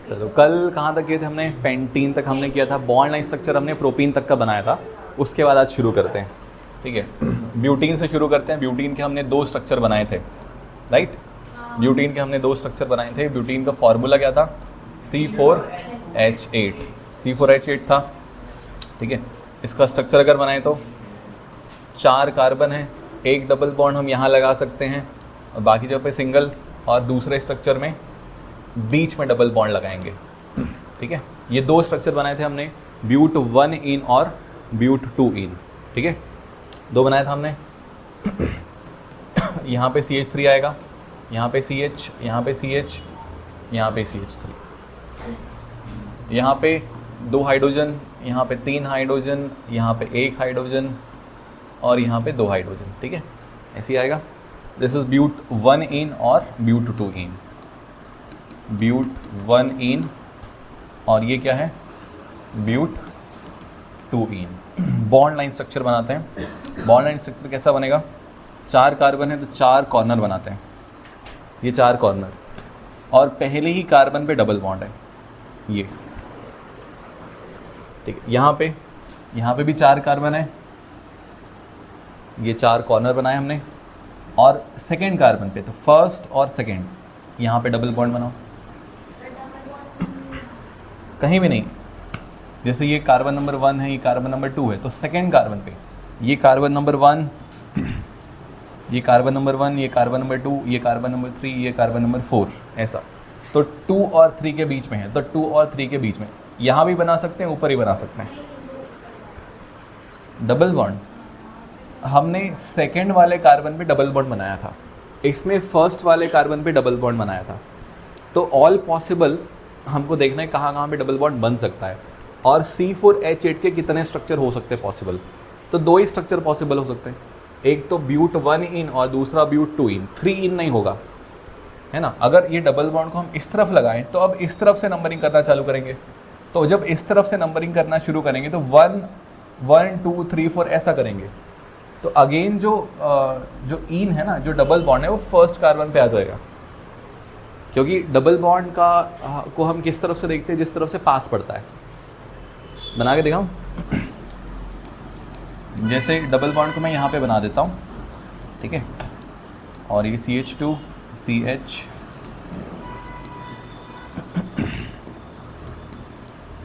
चलो कल कहाँ तक किए थे हमने, पेंटीन तक हमने किया था, बॉन्ड लाइन स्ट्रक्चर हमने प्रोपीन तक का बनाया था। उसके बाद आज शुरू करते हैं, ठीक है। ब्यूटीन से शुरू करते हैं। ब्यूटीन के हमने 2 स्ट्रक्चर बनाए थे, राइट। ब्यूटीन के हमने 2 स्ट्रक्चर बनाए थे। ब्यूटीन का फॉर्मूला क्या था, C4H8, C4H8 था, ठीक है। इसका स्ट्रक्चर अगर बनाए तो 4 कार्बन है, एक डबल बॉन्ड हम यहाँ लगा सकते हैं और बाकी जगह पे सिंगल, और दूसरे स्ट्रक्चर में बीच में डबल बॉन्ड लगाएंगे, ठीक है। ये 2 स्ट्रक्चर बनाए थे हमने, ब्यूट 1 इन और ब्यूट 2 इन, ठीक है। 2 बनाया था हमने। यहाँ पे CH3 आएगा, यहाँ पे CH, यहाँ पे CH, यहाँ पे CH3, यहाँ पे 2 हाइड्रोजन, यहाँ पे 3 हाइड्रोजन, यहाँ पे 1 हाइड्रोजन और यहाँ पे 2 हाइड्रोजन, ठीक है। ऐसे ही आएगा। दिस इज ब्यूट 1 इन और ब्यूट 2 इन, ब्यूट 1 इन और ये क्या है, ब्यूट 2 इन। बॉन्ड लाइन स्ट्रक्चर बनाते हैं। बॉन्ड लाइन स्ट्रक्चर कैसा बनेगा, 4 कार्बन है तो 4 कॉर्नर बनाते हैं, ये 4 कॉर्नर, और पहले ही कार्बन पे डबल बॉन्ड है ये, ठीक है। यहाँ पे भी 4 कार्बन है, ये 4 कॉर्नर बनाए हमने, और सेकेंड कार्बन पे तो फर्स्ट और सेकेंड यहाँ पे डबल बॉन्ड बनाओ, कहीं भी नहीं। जैसे ये कार्बन नंबर 1 है, ये कार्बन नंबर 2 है, तो सेकेंड कार्बन पे ये कार्बन नंबर 1, ये कार्बन नंबर 1, ये कार्बन नंबर 2, ये कार्बन नंबर 3, ये कार्बन नंबर 4, ऐसा। तो 2 और 3 के बीच में है, तो 2 और 3 के बीच में यहाँ भी बना सकते हैं, ऊपर ही बना सकते हैं डबल बॉन्ड। हमने सेकेंड वाले कार्बन पे डबल बॉन्ड बनाया था, इसमें फर्स्ट वाले कार्बन पे डबल बॉन्ड बनाया था। तो ऑल पॉसिबल हमको देखना है कहाँ कहाँ पे डबल बॉन्ड बन सकता है, और C4H8 के कितने स्ट्रक्चर हो सकते हैं पॉसिबल। तो 2 ही स्ट्रक्चर पॉसिबल हो सकते हैं, एक तो ब्यूट 1 इन और दूसरा ब्यूट 2 इन, 3 इन नहीं होगा, है ना। अगर ये डबल बॉन्ड को हम इस तरफ लगाएं तो अब इस तरफ से नंबरिंग करना चालू करेंगे, तो जब इस तरफ से नंबरिंग करना शुरू करेंगे तो 1 1 2 3 4 ऐसा करेंगे, तो अगेन जो इन है ना, जो डबल बॉन्ड है वो फर्स्ट कार्बन पे आ जाएगा, क्योंकि डबल बॉन्ड को हम किस तरफ से देखते हैं, जिस तरफ से पास पड़ता है। बना के दिखाऊं, जैसे डबल बॉन्ड को मैं यहाँ पे बना देता हूँ, ठीक है, और ये CH2 CH,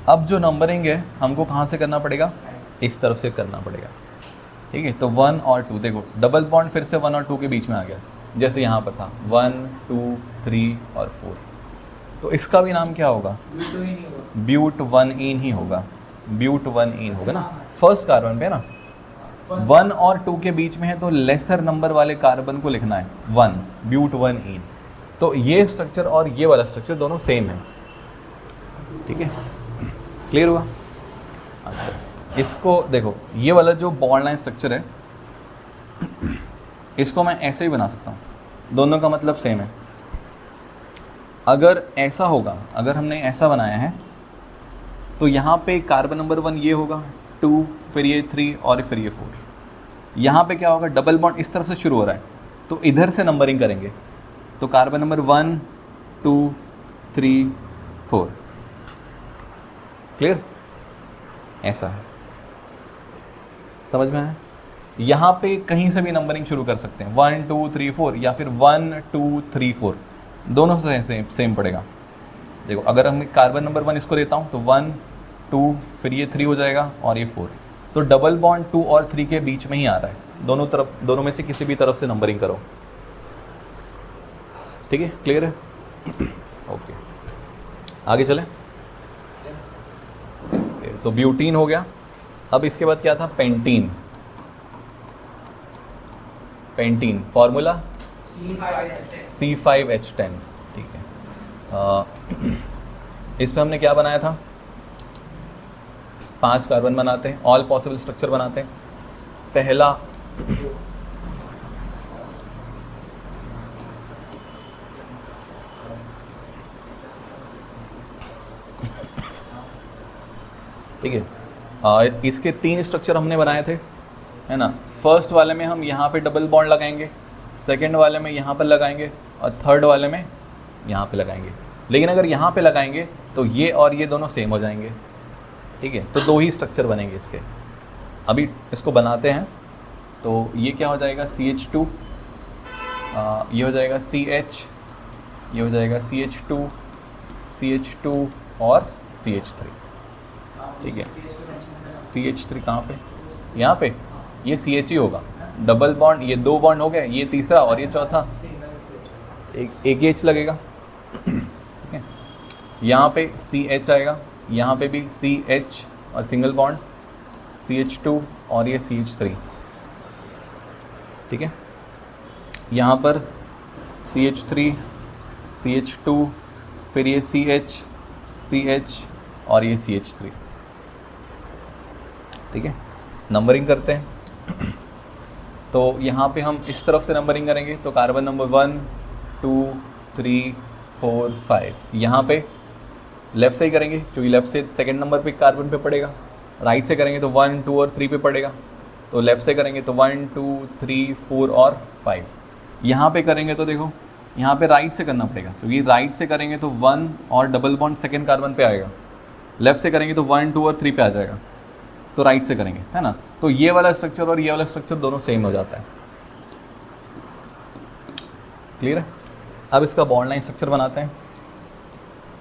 अब जो नंबरिंग है हमको कहाँ से करना पड़ेगा, इस तरफ से करना पड़ेगा, ठीक है। तो 1 और 2, देखो डबल बॉन्ड फिर से 1 और 2 के बीच में आ गया, जैसे यहाँ पर था 1 2 3 और 4, तो इसका भी नाम क्या होगा, ब्यूट 1 इन ही होगा, ब्यूट 1 इन होगा ना, फर्स्ट कार्बन पे ना। 1 और 2 के बीच में है तो लेसर नंबर वाले कार्बन को लिखना है 1, ब्यूट 1 इन। तो ये स्ट्रक्चर और ये वाला स्ट्रक्चर दोनों सेम है, ठीक है, क्लियर हुआ। अच्छा, इसको देखो, ये वाला जो बॉन्ड लाइन स्ट्रक्चर है इसको मैं ऐसे ही बना सकता हूँ, दोनों का मतलब सेम है। अगर ऐसा होगा, अगर हमने ऐसा बनाया है तो यहाँ पे कार्बन नंबर 1 ये होगा, 2, फिर ये 3 और फिर ये 4। यहाँ पे क्या होगा, डबल बॉन्ड इस तरफ से शुरू हो रहा है तो इधर से नंबरिंग करेंगे, तो कार्बन नंबर 1 2 3 4, क्लियर, ऐसा है, समझ में है। यहाँ पे कहीं से भी नंबरिंग शुरू कर सकते हैं, 1 2 3 4 या फिर 1 2 3 4, दोनों से सेम पड़ेगा। देखो अगर हम कार्बन नंबर 1 इसको देता हूँ तो 1 2 फिर ये 3 हो जाएगा और ये 4, तो डबल बॉन्ड 2 और 3 के बीच में ही आ रहा है, दोनों में से किसी भी तरफ से नंबरिंग करो, ठीक है, क्लियर है। ओके, आगे चलें। तो ब्यूटीन हो गया। अब इसके बाद क्या था, पेंटीन। पेंटीन फॉर्मूला C5H10, ठीक है। इस पे हमने क्या बनाया था, 5 कार्बन बनाते हैं, ऑल पॉसिबल स्ट्रक्चर बनाते हैं। पहला ठीक है, इसके 3 स्ट्रक्चर हमने बनाए थे, है ना। फर्स्ट वाले में हम यहाँ पे डबल बॉन्ड लगाएंगे, सेकंड वाले में यहाँ पर लगाएंगे और थर्ड वाले में यहाँ पे लगाएंगे। लेकिन अगर यहाँ पे लगाएंगे तो ये और ये दोनों सेम हो जाएंगे, ठीक है। तो 2 ही स्ट्रक्चर बनेंगे इसके। अभी इसको बनाते हैं। तो ये क्या हो जाएगा CH2, ये हो जाएगा CH, ये हो जाएगा CH2, CH2 और CH3, ठीक है। CH3 कहाँ पे, यहाँ पे, ये CH ही होगा। डबल बॉन्ड, ये 2 बॉन्ड हो गए, ये तीसरा और ये चौथा, एक ही H लगेगा, ठीक है। यहाँ पे CH आएगा, यहाँ पे भी CH और सिंगल बॉन्ड CH2 और ये CH3, ठीक है। यहाँ पर CH3, CH2, फिर ये CH, CH और ये CH3, ठीक है। नंबरिंग करते हैं। तो यहाँ पे हम इस तरफ से नंबरिंग करेंगे, तो कार्बन नंबर 1 2 3 4 5। यहाँ पे लेफ़्ट से ही करेंगे क्योंकि लेफ़्ट से सेकंड नंबर पे कार्बन पे पड़ेगा। राइट से करेंगे तो 1 2 और 3 पे पड़ेगा। तो लेफ़्ट से करेंगे तो 1 2 3 4 और 5। यहाँ पे करेंगे तो देखो यहाँ पे राइट से करना पड़ेगा क्योंकि राइट से करेंगे तो 1 और डबल बॉन्ड सेकेंड कार्बन पे आएगा। लेफ़्ट से करेंगे तो 1 2 और 3 पे आ जाएगा। तो राइट से करेंगे, है ना। तो ये वाला स्ट्रक्चर और ये वाला स्ट्रक्चर दोनों सेम हो जाता है। क्लियर है। अब इसका बॉन्ड लाइन स्ट्रक्चर बनाते हैं।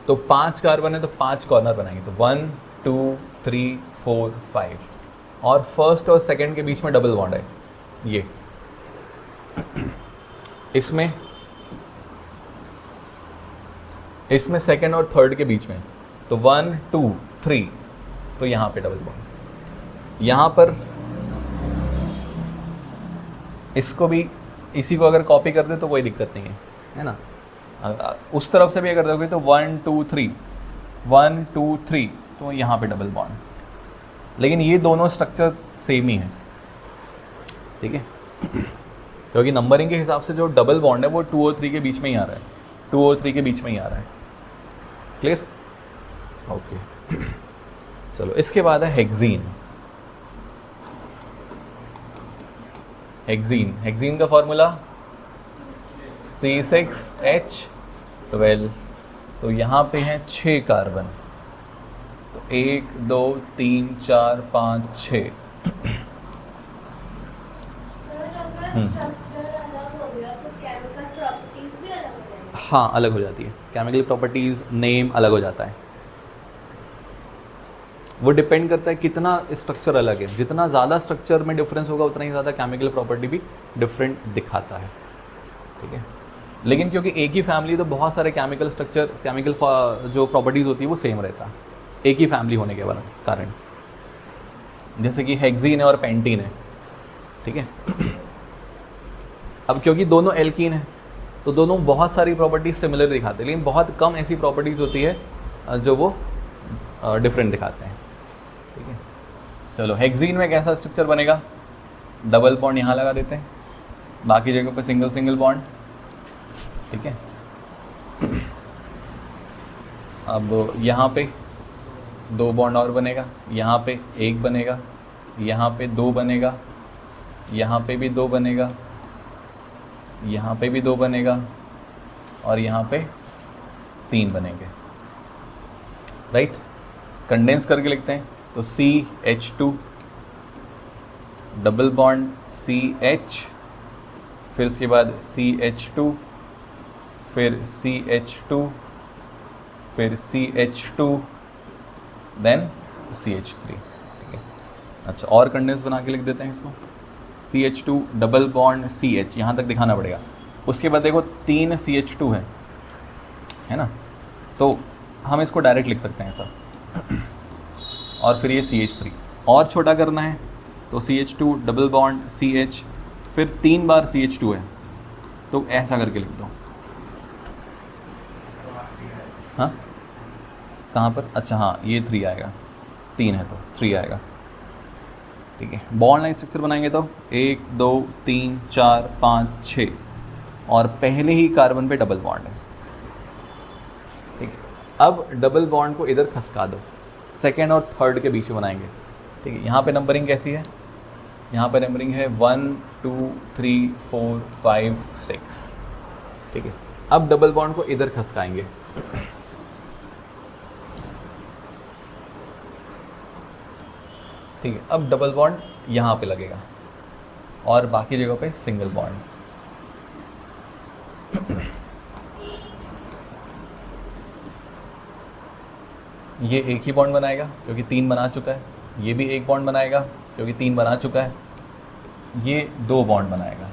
तो 5 कार्बन है तो 5 कॉर्नर बनाएंगे। तो 1 2 3 4 5 और फर्स्ट और सेकंड के बीच में डबल बॉन्ड है ये। इसमें सेकंड और थर्ड के बीच में, तो 1 2 3, तो यहाँ पे डबल बॉन्ड। यहाँ पर इसको भी, इसी को अगर कॉपी कर दे तो कोई दिक्कत नहीं है ना। उस तरफ से भी अगर देखोगे तो 1 2 3 1 2 3, तो यहाँ पे डबल बॉन्ड। लेकिन ये दोनों स्ट्रक्चर सेम ही है, ठीक है। क्योंकि नंबरिंग के हिसाब से जो डबल बॉन्ड है वो 2 और 3 के बीच में ही आ रहा है। 2 और 3 के बीच में ही आ रहा है। Clear, okay. चलो इसके बाद है हेक्सीन। हेक्सीन का फॉर्मूला C6H12। तो यहाँ पे हैं 6 कार्बन। तो 1 2 3 4 5 6। हाँ, अलग हो जाती है। केमिकल प्रॉपर्टीज़, नेम अलग हो जाता है। वो डिपेंड करता है कितना स्ट्रक्चर अलग है। जितना ज़्यादा स्ट्रक्चर में डिफरेंस होगा उतना ही ज़्यादा केमिकल प्रॉपर्टी भी डिफरेंट दिखाता है, ठीक है। लेकिन क्योंकि एक ही फैमिली, तो बहुत सारे केमिकल स्ट्रक्चर, केमिकल जो प्रॉपर्टीज़ होती है वो सेम रहता है एक ही फैमिली होने के कारण। जैसे कि हेक्सीन है और पेंटीन है, ठीक है। अब क्योंकि दोनों एल्कीन है तो दोनों बहुत सारी प्रॉपर्टीज़ सिमिलर दिखाते हैं, लेकिन बहुत कम ऐसी प्रॉपर्टीज़ होती है जो वो डिफरेंट दिखाते हैं, ठीक है। चलो हेक्सीन में कैसा स्ट्रक्चर बनेगा, डबल बॉन्ड यहाँ लगा देते हैं, बाकी जगह पे सिंगल सिंगल बॉन्ड, ठीक है। अब यहाँ पे 2 बॉन्ड और बनेगा, यहाँ पे 1 बनेगा, यहाँ पे 2 बनेगा, यहाँ पे भी 2 बनेगा, यहाँ पे भी 2 बनेगा और यहाँ पे 3 बनेंगे, राइट। कंडेंस करके लिखते हैं तो CH2 डबल बॉन्ड CH, फिर उसके बाद CH2, फिर CH2, फिर CH2, देन CH3, ठीक है। अच्छा, और कंडेंस बना के लिख देते हैं इसको। CH2 डबल बॉन्ड CH, यहाँ तक दिखाना पड़ेगा। उसके बाद देखो 3 CH2 है ना, तो हम इसको डायरेक्ट लिख सकते हैं ऐसा। और फिर ये CH3 और छोटा करना है तो CH2 डबल बॉन्ड CH, फिर 3 बार CH2 है तो ऐसा करके लिख दो। हाँ, कहाँ पर, अच्छा हाँ, ये 3 आएगा, 3 है तो 3 आएगा, ठीक है। बॉन्ड लाइन स्ट्रक्चर बनाएंगे तो 1 2 3 4 5 6 और पहले ही कार्बन पे डबल बॉन्ड है, ठीक है। अब डबल बॉन्ड को इधर खसका दो, सेकेंड और थर्ड के बीच में बनाएंगे, ठीक है। यहाँ पे नंबरिंग कैसी है, यहाँ पे नंबरिंग है 1 2 3 4 5 6, ठीक है। अब डबल बॉन्ड को इधर खसकाएंगे, ठीक है, अब डबल बॉन्ड यहाँ पे लगेगा और बाकी जगह पे सिंगल बॉन्ड। ये एक ही बॉन्ड बनाएगा क्योंकि 3 बना चुका है, ये भी एक बॉन्ड बनाएगा क्योंकि 3 बना चुका है, ये 2 बॉन्ड बनाएगा।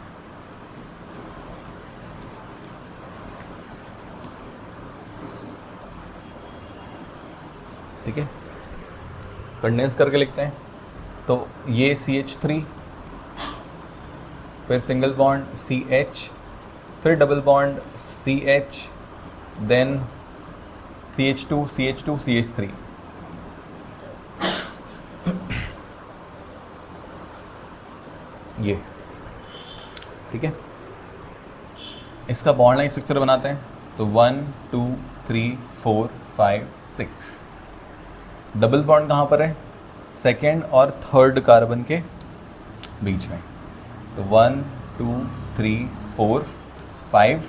ठीक है, कंडेंस करके लिखते हैं। तो ये CH3, फिर सिंगल बॉन्ड CH, फिर double bond CH, then CH2 CH2 CH3। ये ठीक है, इसका बॉन्ड लाइन स्ट्रक्चर बनाते हैं। तो 1 2 3 4 5 6। डबल बॉन्ड कहाँ पर है? सेकेंड और थर्ड कार्बन के बीच में। तो 1 2 3 4 5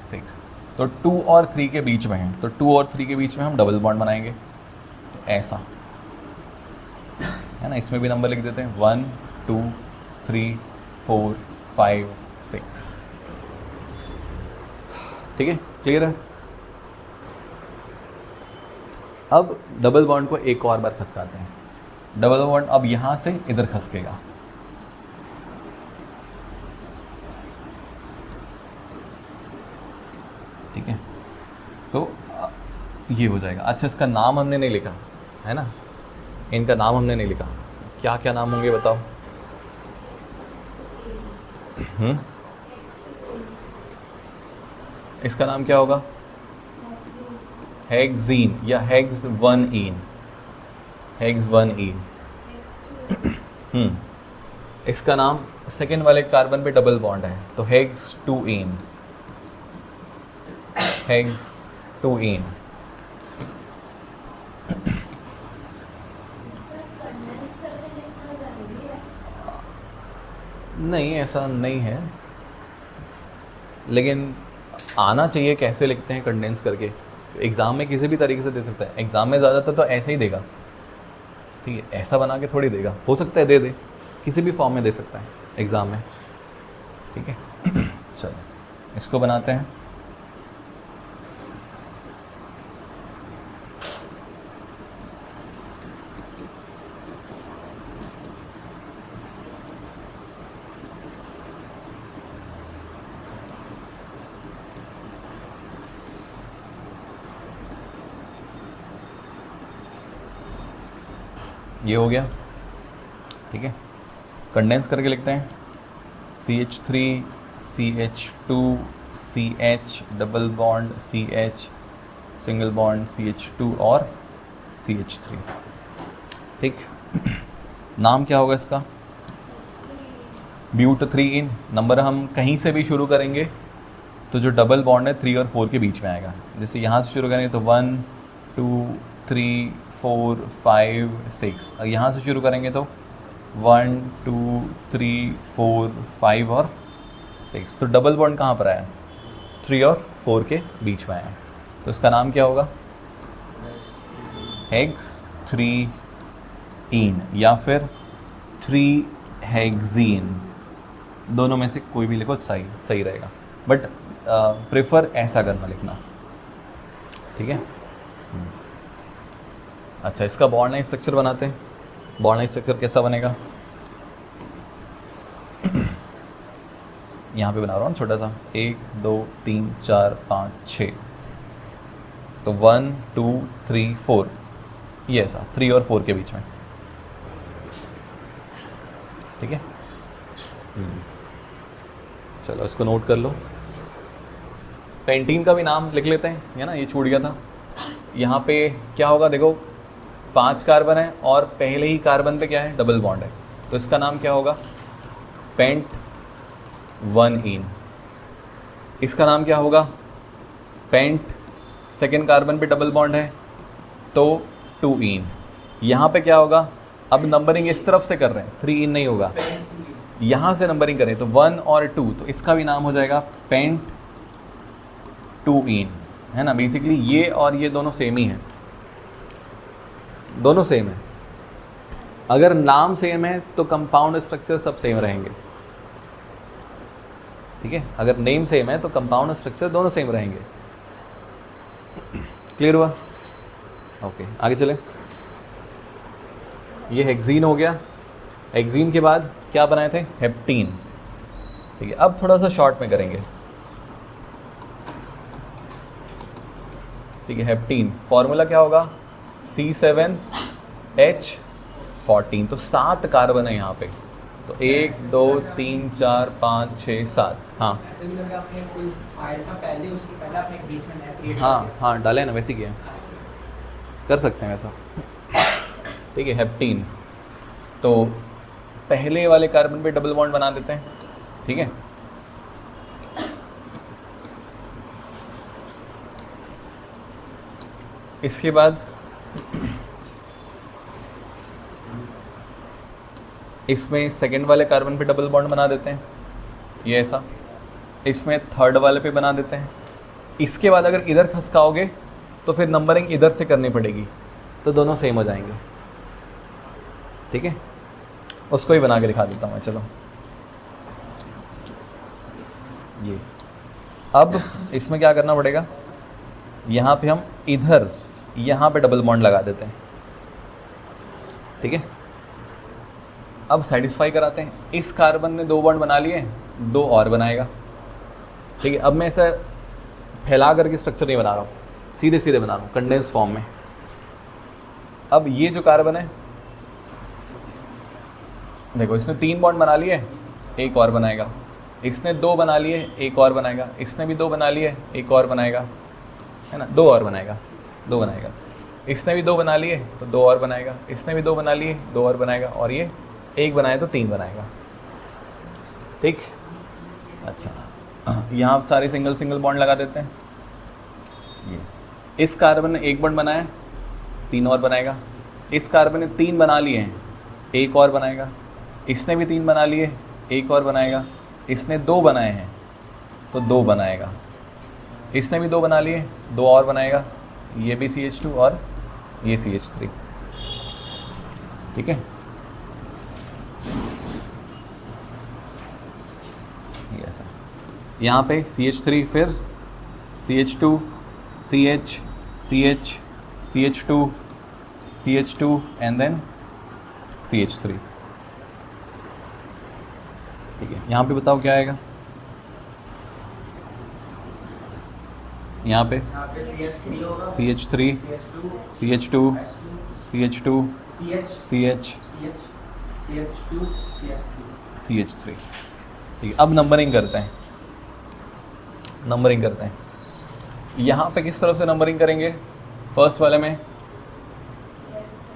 6। तो 2 और 3 के बीच में है, तो 2 और 3 के बीच में हम डबल बॉन्ड बनाएंगे। तो ऐसा है ना, इसमें भी नंबर लिख देते हैं 1 2 3 4 5 6। ठीक है, क्लियर है। अब डबल बॉन्ड को एक और बार खसकाते हैं। डबल बॉन्ड अब यहाँ से इधर खसकेगा। ठीक है, तो ये हो जाएगा। अच्छा, इसका नाम हमने नहीं लिखा है ना, इनका नाम हमने नहीं लिखा। क्या क्या नाम होंगे बताओ? इसका नाम क्या होगा? हेक्सीन या हेक्स 1-ईन, हेक्स 1-ईन। इसका नाम सेकेंड वाले कार्बन पे डबल बॉन्ड है, तो हेक्स 2-ईन, हेक्स 2-ईन। नहीं, ऐसा नहीं है, लेकिन आना चाहिए कैसे लिखते हैं कंडेंस करके। एग्ज़ाम में किसी भी तरीके से दे सकता है। एग्ज़ाम में ज़्यादातर तो ऐसे ही देगा। ठीक है, ऐसा बना के थोड़ी देगा, हो सकता है दे किसी भी फॉर्म में दे सकता है एग्ज़ाम में। ठीक है, चलो इसको बनाते हैं। ये हो गया। ठीक है, कंडेंस करके लिखते हैं CH3 CH2 CH, double bond CH, single bond CH2 और CH3। ठीक, नाम क्या होगा इसका? ब्यूट 3-इन। नंबर हम कहीं से भी शुरू करेंगे तो जो डबल बॉन्ड है 3 और 4 के बीच में आएगा। जैसे यहाँ से शुरू करेंगे तो 1 2 3 4 5 6, और यहाँ से शुरू करेंगे तो 1 2 3 4 5 और 6। तो डबल बॉन्ड कहाँ पर आया? 3 और 4 के बीच में आया, तो इसका नाम क्या होगा? हेक्स 3-ईन या फिर 3-हेक्सीन। दोनों में से कोई भी लिखो, सही रहेगा, बट प्रेफर ऐसा करना लिखना। ठीक है। अच्छा, इसका बॉन्ड लाइन स्ट्रक्चर बनाते हैं। बॉन्ड लाइन स्ट्रक्चर कैसा बनेगा? यहाँ पे बना रहा हूँ छोटा सा, 1 2 3 4 5 6। तो 1 2 3 4, ये ऐसा 3 और 4 के बीच में। ठीक है, चलो इसको नोट कर लो। पेंटीन का भी नाम लिख लेते हैं, है ना, ये छूट गया था। यहाँ पे क्या होगा देखो, 5 कार्बन है और पहले ही कार्बन पे क्या है? डबल बॉन्ड है, तो इसका नाम क्या होगा? पेंट 1-ईन। इसका नाम क्या होगा? पेंट, सेकेंड कार्बन पे डबल बॉन्ड है तो 2-ईन। यहाँ पे क्या होगा? अब नंबरिंग इस तरफ से कर रहे हैं, 3-ईन नहीं होगा, यहाँ से नंबरिंग करें तो 1 और 2, तो इसका भी नाम हो जाएगा पेंट 2-ईन, है ना। बेसिकली ये और ये दोनों सेम ही हैं, दोनों सेम है। अगर नाम सेम है तो कंपाउंड स्ट्रक्चर सब सेम रहेंगे, ठीक है। अगर नेम सेम है तो कंपाउंड स्ट्रक्चर दोनों सेम रहेंगे। क्लियर हुआ? ओके, आगे चले। ये हेक्सीन हो गया। हेक्सीन के बाद क्या बनाए थे? हेप्टीन, ठीक है। अब थोड़ा सा शॉर्ट में करेंगे, ठीक है। हेप्टीन फॉर्मूला क्या होगा? C7H14। तो 7 कार्बन है यहाँ पे, तो 1 2 3 4 5 6 7। हाँ ऐसे भी लगा आपने कोई फाइल था पहले, उसके पहले आपने एक बेस में नया क्रिएट हाँ डाले ना, वैसे ही किया, कर सकते हैं ऐसा, ठीक है। हेप्टीन, तो पहले वाले कार्बन पे डबल बॉन्ड बना देते हैं, ठीक है। इसके बाद इसमें सेकंड वाले कार्बन पे डबल बॉन्ड बना देते हैं, ये ऐसा। इसमें थर्ड वाले पे बना देते हैं। इसके बाद अगर इधर खसकाओगे तो फिर नंबरिंग इधर से करनी पड़ेगी, तो दोनों सेम हो जाएंगे, ठीक है। उसको ही बना के दिखा देता हूँ मैं, चलो। ये अब इसमें क्या करना पड़ेगा, यहाँ पे हम इधर यहाँ पे डबल बॉन्ड लगा देते हैं, ठीक है। अब सेटिस्फाई कराते हैं। इस कार्बन ने 2 बॉन्ड बना लिए, 2 और बनाएगा, ठीक है। अब मैं ऐसा फैला करके स्ट्रक्चर नहीं बना रहा हूँ, सीधे सीधे बना रहा हूँ कंडेंस फॉर्म में। अब ये जो कार्बन है, देखो इसने 3 बॉन्ड बना लिए, 1 और बनाएगा। इसने 2 बना लिए, 1 और बनाएगा। इसने भी 2 बना लिए, 1 और बनाएगा, है ना, 2 और बनाएगा, 2 बनाएगा। इसने भी 2 बना लिए तो 2 और बनाएगा। इसने भी 2 बना लिए, 2 और बनाएगा। और ये 1 बनाए तो 3 बनाएगा, ठीक। अच्छा, यहाँ सारे सिंगल सिंगल बॉन्ड लगा देते हैं। ये इस कार्बन ने 1 बॉन्ड बनाया, 3 और बनाएगा। इस कार्बन ने 3 बना लिए हैं, 1 और बनाएगा। इसने भी 3 बना लिए, 1 और बनाएगा। इसने 2 बनाए हैं तो 2 बनाएगा। इसने भी 2 बना लिए, 2 और बनाएगा। ये भी CH2 और ये CH3, ठीक है। ये ऐसा, यहाँ पे CH3, फिर CH2, CH, CH, CH2, CH2 and then CH3, ठीक है। यहाँ पे बताओ क्या आएगा? यहाँ पे CH3 होगा, CH3, CH2, CH2, CH, CH2, CH3, ठीक है। अब नंबरिंग करते हैं, यहाँ पे किस तरफ से नंबरिंग करेंगे? फर्स्ट वाले में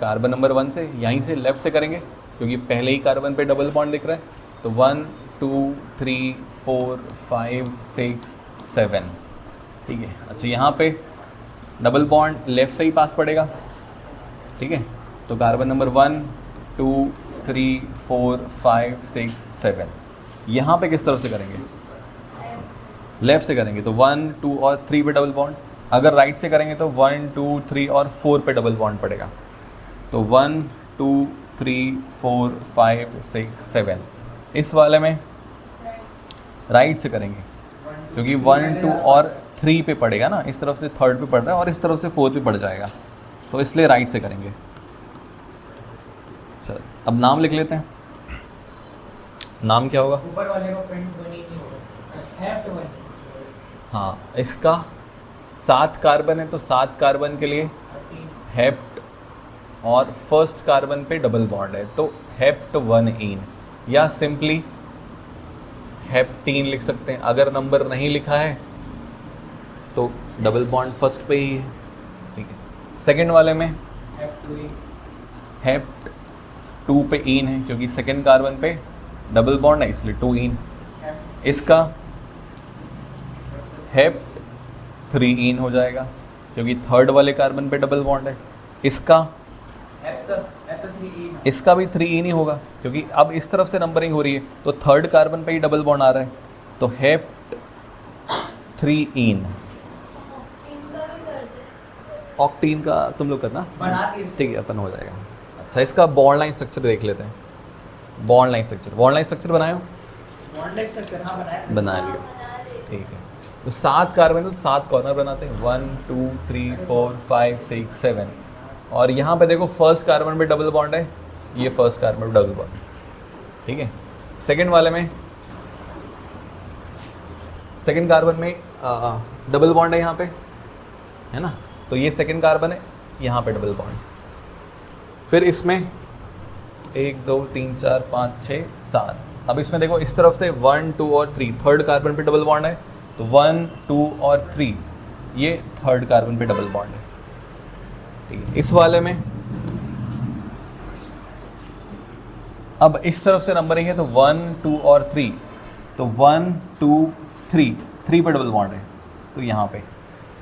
कार्बन नंबर 1 से, यहीं से लेफ़्ट से करेंगे क्योंकि पहले ही कार्बन पे डबल बॉन्ड दिख रहा है। तो 1 2 3 4 5 6 7, ठीक है। अच्छा, यहाँ पे डबल बॉन्ड लेफ़्ट से ही पास पड़ेगा, ठीक है। तो कार्बन नंबर 1 2 3 4 5 6 7, यहाँ पे किस तरफ से करेंगे? लेफ़्ट से करेंगे, तो 1 2 और 3 पे डबल बॉन्ड। अगर राइट से करेंगे तो 1 2 3 और 4 पे डबल बॉन्ड पड़ेगा। तो 1 2 3 4 5 6 7। इस वाले में राइट से करेंगे क्योंकि 1 2 और 3 पे पड़ेगा ना, इस तरफ से 3rd पे पड़ रहा है और इस तरफ से 4th पे पड़ जाएगा, तो इसलिए राइट से करेंगे। चल, अब नाम लिख लेते हैं। नाम क्या होगा? ऊपर वाले का प्रिंट बनी नहीं होगा, हेप्ट बनी। हाँ, इसका 7 कार्बन है तो 7 कार्बन के लिए हेप्ट, और फर्स्ट कार्बन पे डबल बॉन्ड है तो हेप्ट 1 इन, या सिंपली हेप्टीन लिख सकते हैं। अगर नंबर नहीं लिखा है तो डबल बॉन्ड फर्स्ट पे ही है, ठीक है। सेकंड वाले में हेप्ट 2 पे इन है क्योंकि सेकंड कार्बन पे डबल बॉन्ड है इसलिए 2 इन। इसका हेप्ट 3 इन हो जाएगा क्योंकि 3rd वाले कार्बन पे डबल बॉन्ड है। इसका इसका भी 3 इन ही होगा क्योंकि अब इस तरफ से नंबरिंग हो रही है तो 3rd कार्बन पे ही डबल बॉन्ड आ रहा है, तो हेप्ट 3 इन। ऑक्टीन का तुम लोग करना, ठीक है, अपन हो जाएगा। अच्छा, इसका बॉन्ड लाइन स्ट्रक्चर देख लेते हैं। बॉन्ड लाइन स्ट्रक्चर बनाए हो? बॉन्ड स्ट्रक्चर हाँ बना लियो, ठीक है। तो 7 कार्बन है तो 7 कॉर्नर बनाते हैं, 1 2 3 4 5 6 7। और यहाँ पे देखो फर्स्ट कार्बन पे डबल बॉन्ड है, ये फर्स्ट कार्बन पे डबल बॉन्ड, ठीक है। सेकंड वाले में, सेकंड कार्बन में डबल बॉन्ड है यहाँ पे, है ना, तो ये सेकंड कार्बन है, यहाँ पे डबल बॉन्ड। फिर इसमें 1 2 3 4 5 6 7। अब इसमें देखो इस तरफ से 1 2 और 3 थर्ड कार्बन पे डबल बॉन्ड है, तो 1 2 और 3 ये थर्ड कार्बन पे डबल बॉन्ड है, ठीक है। इस वाले में अब इस तरफ से नंबरिंग है तो 1 2 और 3, तो 1 2 3 3 पे डबल बॉन्ड है, तो यहाँ पे,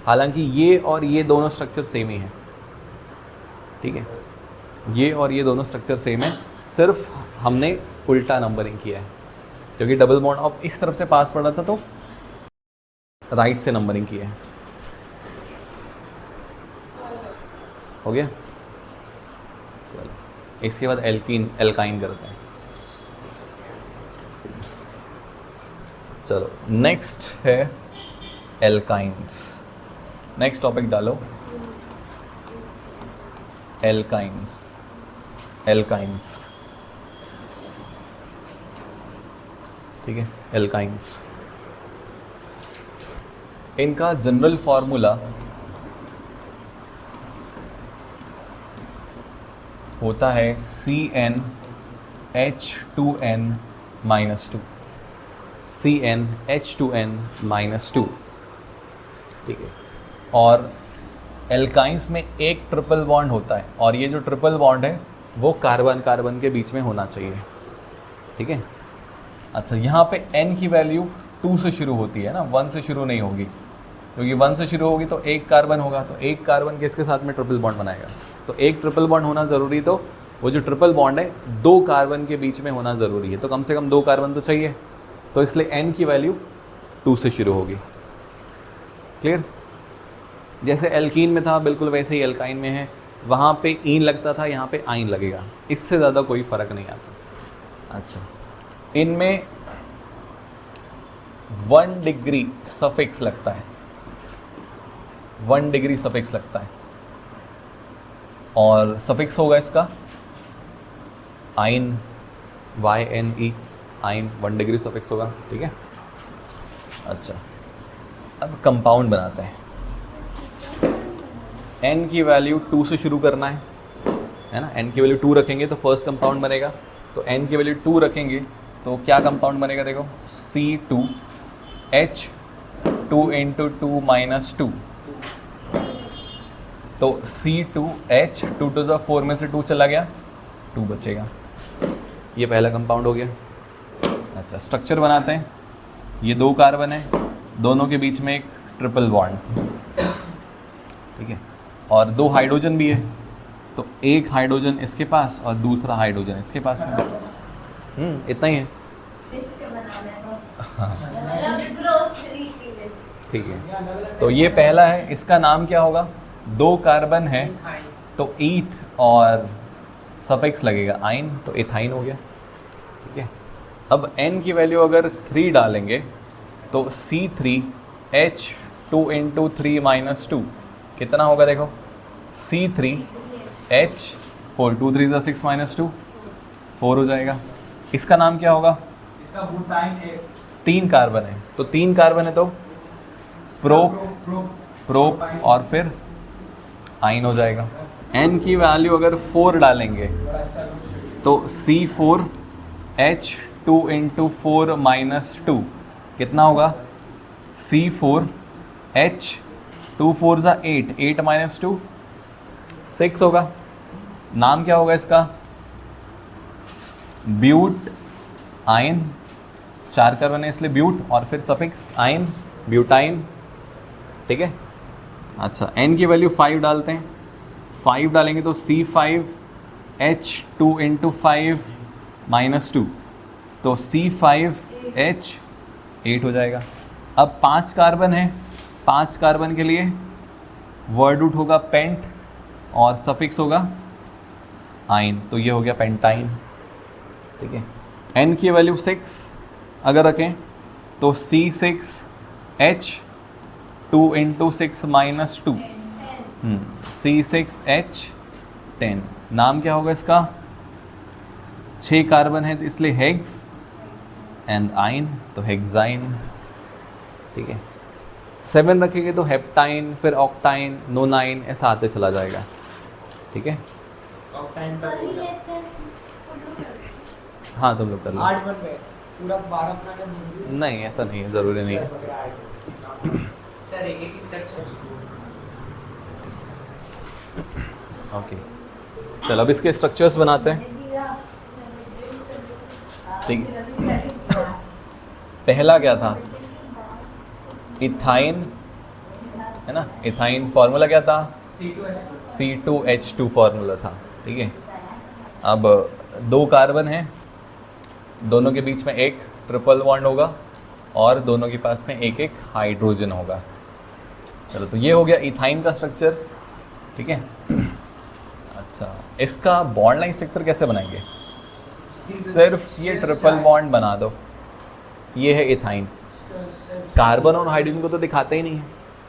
हालांकि ये और ये दोनों स्ट्रक्चर सेम ही है, ठीक है, ये और ये दोनों स्ट्रक्चर सेम है, सिर्फ हमने उल्टा नंबरिंग किया है, क्योंकि डबल बॉन्ड अब इस तरफ से पास पड़ रहा था तो राइट से नंबरिंग किया है। हो गया, चलो इसके बाद एल्काइन करते हैं। चलो नेक्स्ट है एल्काइंस। नेक्स्ट टॉपिक डालो, एल्काइंस। ठीक है, एल्काइंस। इनका जनरल फॉर्मूला होता है CnH2n-2, CnH2n-2, ठीक है। और एल्काइंस में एक ट्रिपल बॉन्ड होता है, और ये जो ट्रिपल बॉन्ड है वो कार्बन कार्बन के बीच में होना चाहिए, ठीक है। अच्छा, यहाँ पे n की वैल्यू 2 से शुरू होती है ना, 1 से शुरू नहीं होगी, क्योंकि 1 से शुरू होगी तो एक कार्बन होगा, तो एक कार्बन किसके साथ में ट्रिपल बॉन्ड बनाएगा, तो एक ट्रिपल बॉन्ड होना ज़रूरी, तो वो जो ट्रिपल बॉन्ड है 2 कार्बन के बीच में होना ज़रूरी है, तो कम से कम 2 कार्बन तो चाहिए, तो इसलिए n की वैल्यू 2 से शुरू होगी। क्लियर? जैसे एल्कीन में था बिल्कुल वैसे ही एल्काइन में है, वहाँ पे ईन लगता था, यहाँ पे आइन लगेगा, इससे ज़्यादा कोई फ़र्क नहीं आता। अच्छा, इनमें 1 डिग्री सफिक्स लगता है, 1 डिग्री सफिक्स लगता है, और सफिक्स होगा इसका आइन, YNE, आइन 1 डिग्री सफिक्स होगा, ठीक है। अच्छा, अब कंपाउंड बनाते हैं। n की वैल्यू 2 से शुरू करना है ना, n की वैल्यू 2 रखेंगे तो फर्स्ट कंपाउंड बनेगा, तो n की वैल्यू 2 रखेंगे तो क्या कंपाउंड बनेगा, देखो C2H2 - 2, तो C2H, 2 to 4 में से 2 चला गया, 2 बचेगा, ये पहला कंपाउंड हो गया। अच्छा, स्ट्रक्चर बनाते हैं। ये 2 कार्बन है, दोनों के बीच में एक ट्रिपल बॉन्ड, ठीक है, और 2 हाइड्रोजन भी है, तो एक हाइड्रोजन इसके पास और दूसरा हाइड्रोजन इसके पास में, इतना ही है, हाँ ठीक है। तो ये पहला है, इसका नाम क्या होगा, 2 कार्बन है तो ईथ और सफिक्स लगेगा आइन, तो एथाइन हो गया, ठीक है। अब n की वैल्यू अगर 3 डालेंगे तो C3H2 × 3 - 2 कितना होगा, देखो C3H4, 2 3 6 - 2, 4 हो जाएगा। इसका नाम क्या होगा, इसका बुटाइन है, 3 कार्बन है, तो 3 कार्बन है तो प्रोप और फिर आइन हो जाएगा। n की वैल्यू अगर 4 डालेंगे तो C4H2 × 4 - 2 कितना होगा, C4H, 2 4 = 8, 8 - 2 6 होगा। नाम क्या होगा इसका, ब्यूट आइन, 4 कार्बन है इसलिए ब्यूट और फिर सफिक्स आइन, ब्यूटाइन, ठीक है। अच्छा, n की वैल्यू 5 डालते हैं, 5 डालेंगे तो C5H2 × 5 - 2, तो C5H 8 हो जाएगा। अब 5 कार्बन है, 5 कार्बन के लिए वर्ड रूट होगा पेंट और सफिक्स होगा आइन, तो ये हो गया पेंटाइन। ठीक है, एन की वैल्यू 6 अगर रखें तो C6H 2 × 6 - 2 C6H10। नाम क्या होगा इसका? 6 कार्बन है तो इसलिए हेक्स एंड आइन, तो हेक्साइन। ठीक है, 7 रखेंगे तो हेप्टाइन, फिर ऑक्टाइन, नोनाइन, ऐसा आते चला जाएगा। ठीक है, ऑक्टाइन तक हो गया। हाँ तुम लोग कर लो। 8 बन गए, पूरा 12 बनाना जरूरी है? नहीं ऐसा नहीं है, ज़रूरी नहीं है। सर एक ही स्ट्रक्चर। ओके, चलो अब इसके स्ट्रक्चर्स बनाते हैं। ठीक है, पहला क्या था? इथाइन, है ना? इथाइन फार्मूला क्या था? C2H2 फार्मूला था। ठीक है, अब 2 कार्बन हैं, दोनों के बीच में एक ट्रिपल बॉन्ड होगा और दोनों के पास में एक एक हाइड्रोजन होगा। चलो, तो ये हो गया इथाइन का स्ट्रक्चर। ठीक है, अच्छा, इसका बॉन्ड लाइन स्ट्रक्चर कैसे बनाएंगे? सिर्फ ये ट्रिपल बॉन्ड बना दो, ये है इथाइन। कार्बन और हाइड्रोजन को तो दिखाते ही नहीं है,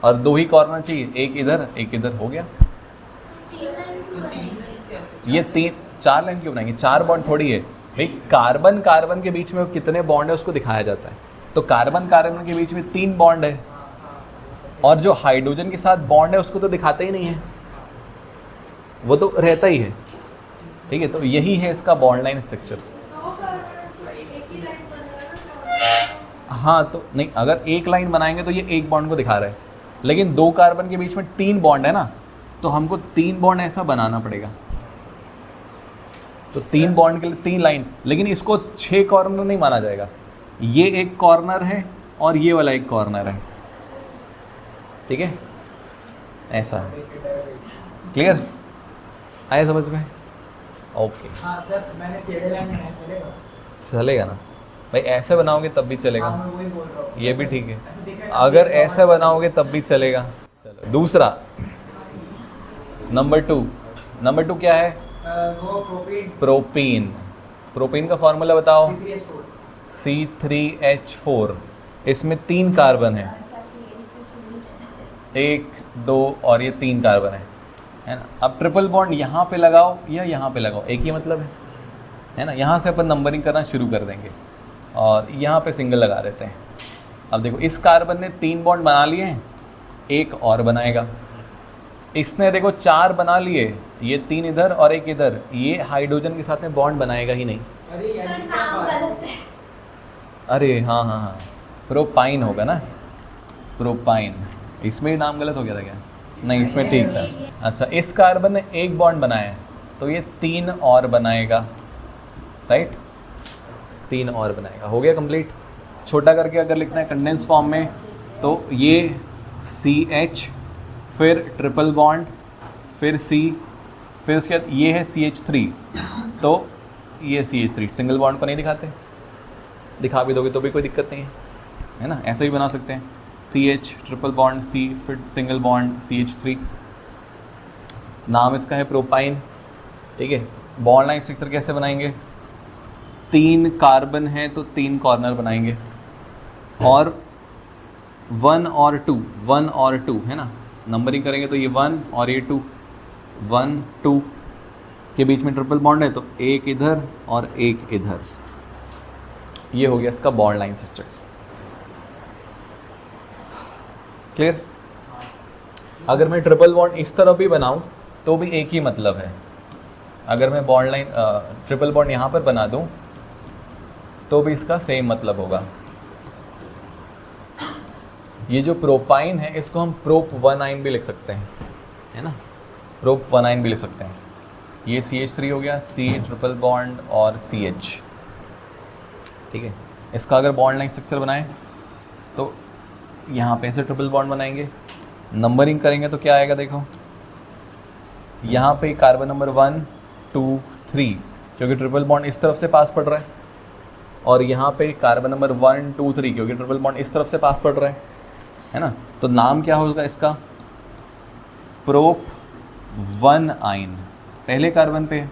और 2 ही कॉर्नर चाहिए, एक इधर, हो गया। ये 4 लाइन क्यों बनाएंगे? 4 बॉन्ड थोड़ी है भाई, कार्बन कार्बन के बीच में कितने बॉन्ड है उसको दिखाया जाता है। तो कार्बन कार्बन के बीच में 3 बॉन्ड है, और जो हाइड्रोजन के साथ बॉन्ड है उसको तो दिखाते ही नहीं है, वो तो रहता ही है। ठीक है, तो यही है इसका बॉन्ड लाइन स्ट्रक्चर। हाँ, तो नहीं, अगर एक लाइन बनाएंगे तो ये एक बॉन्ड को दिखा रहा है, लेकिन 2 कार्बन के बीच में 3 बॉन्ड है ना, तो हमको 3 बॉन्ड ऐसा बनाना पड़ेगा। तो 3 बॉन्ड के लिए 3 लाइन, लेकिन इसको 6 कॉर्नर नहीं माना जाएगा। ये एक कॉर्नर है और ये वाला एक कॉर्नर है। ठीक है, ऐसा है। क्लियर? आया समझ में? ओके, हाँ सर, मैंने टेढ़े लाइन बनाया, चलेगा? चलेगा ना भाई, ऐसे बनाओगे तब भी चलेगा। हाँ, मैं वही बोल रहा हूँ। ये भी ठीक है, ऐसे देखा है, अगर ऐसे बनाओगे तब भी चलेगा। चलो, दूसरा नंबर 2 क्या है? वो प्रोपीन। प्रोपीन का फॉर्मूला बताओ। C3H4। C3H4। इसमें 3 कार्बन है, 1 2 और ये 3 कार्बन है ना? अब ट्रिपल बॉन्ड यहाँ पे लगाओ या यहाँ पे लगाओ, एक ही मतलब है ना? यहाँ से अपन नंबरिंग करना शुरू कर देंगे और यहाँ पे सिंगल लगा देते हैं। अब देखो, इस कार्बन ने 3 बॉन्ड बना लिए हैं, एक और बनाएगा। इसने देखो 4 बना लिए, ये 3 इधर और एक इधर, ये हाइड्रोजन के साथ में बॉन्ड बनाएगा ही नहीं। अरे यार, नाम गलत है। अरे हाँ, प्रोपाइन होगा ना, प्रोपाइन। इसमें ही नाम गलत हो गया था क्या? नहीं, इसमें ठीक था। अच्छा, इस कार्बन ने 1 बॉन्ड बनाया है, तो ये 3 और बनाएगा, राइट? 3 और बनाएगा, हो गया कंप्लीट। छोटा करके अगर लिखना है कंडेंस फॉर्म में, तो ये CH, फिर ट्रिपल बॉन्ड, फिर C, फिर उसके बाद ये है CH3, तो ये CH3 सिंगल बॉन्ड को नहीं दिखाते, दिखा भी दोगे तो भी कोई दिक्कत नहीं है ना? ऐसे भी बना सकते हैं, CH ट्रिपल बॉन्ड C, फिर सिंगल बॉन्ड CH3। नाम इसका है प्रोपाइन। ठीक है, बॉन्ड लाइन स्ट्रक्चर कैसे बनाएंगे? 3 कार्बन है तो 3 कॉर्नर बनाएंगे, और 1 और 2 है ना? नंबरिंग करेंगे तो ये 1 और ये 2, 1 2 के बीच में ट्रिपल बॉन्ड है, तो एक इधर और एक इधर। ये हो गया इसका बॉन्ड लाइन स्ट्रक्चर। क्लियर? अगर मैं ट्रिपल बॉन्ड इस तरफ भी बनाऊं तो भी एक ही मतलब है। अगर मैं बॉन्ड लाइन ट्रिपल बॉन्ड यहाँ पर बना दूं तो भी इसका सेम मतलब होगा। ये जो प्रोपाइन है इसको हम प्रोप 1 भी लिख सकते हैं, है ना? प्रोप 1 भी लिख सकते हैं। ये CH3 हो गया, C ट्रिपल बॉन्ड और CH। ठीक है, इसका अगर बॉन्ड लाइन स्ट्रक्चर बनाएं तो यहाँ पे से ट्रिपल बॉन्ड बनाएंगे, नंबरिंग करेंगे तो क्या आएगा देखो, यहाँ पे कार्बन नंबर 1 2 3, क्योंकि ट्रिपल बॉन्ड इस तरफ से पास पड़ रहा है, और यहाँ पे कार्बन नंबर 1 2 3 क्योंकि ट्रिपल बॉन्ड इस तरफ से पास पड़ रहा है ना? तो नाम क्या होगा इसका? प्रोप 1 आइन। पहले कार्बन पे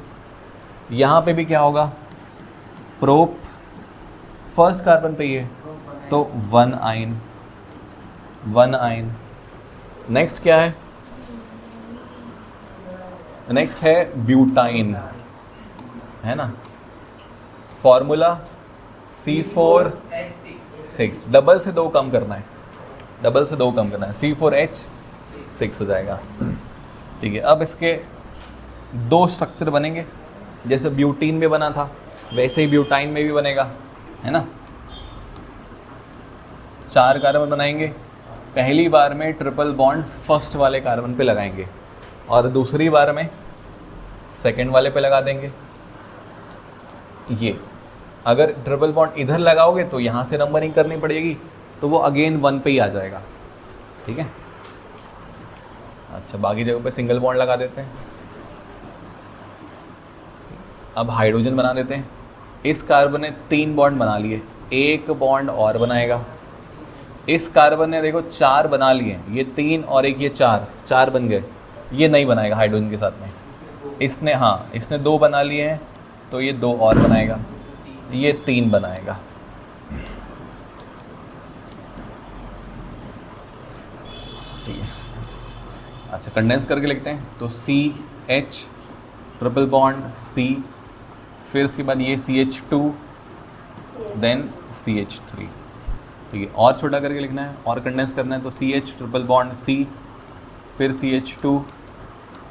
यहाँ पे भी क्या होगा, प्रोप फर्स्ट कार्बन पे ही है तो 1 आइन, 1 आइन। नेक्स्ट क्या है, नेक्स्ट है ब्यूटाइन, है ना, फॉर्मूला C4H6, डबल से 2 कम करना है, डबल से 2 कम करना है, C4H6 हो जाएगा। ठीक है, अब इसके 2 स्ट्रक्चर बनेंगे, जैसे ब्यूटीन में बना था वैसे ही ब्यूटाइन में भी बनेगा, है ना। 4 कार्बन बनाएंगे, पहली बार में ट्रिपल बॉन्ड फर्स्ट वाले कार्बन पे लगाएंगे और दूसरी बार में सेकंड वाले पे लगा देंगे। ये अगर ट्रिपल बॉन्ड इधर लगाओगे तो यहाँ से नंबरिंग करनी पड़ेगी, तो वो अगेन 1 पे ही आ जाएगा। ठीक है, अच्छा बाकी जगह पे सिंगल बॉन्ड लगा देते हैं। अब हाइड्रोजन बना देते हैं। इस कार्बन ने 3 बॉन्ड बना लिए, 1 बॉन्ड और बनाएगा। इस कार्बन ने देखो 4 बना लिए, ये 3 और एक ये 4 बन गए, ये नहीं बनाएगा हाइड्रोजन के साथ में। इसने हाँ, इसने 2 बना लिए हैं तो ये 2 और बनाएगा, ये 3 बनाएगा। ठीक है, अच्छा कंडेंस करके लिखते हैं तो CH ट्रिपल बॉन्ड C, फिर उसके बाद ये CH2 देन CH3। ठीक है, और छोटा करके लिखना है और कंडेंस करना है तो CH ट्रिपल बॉन्ड C, फिर CH2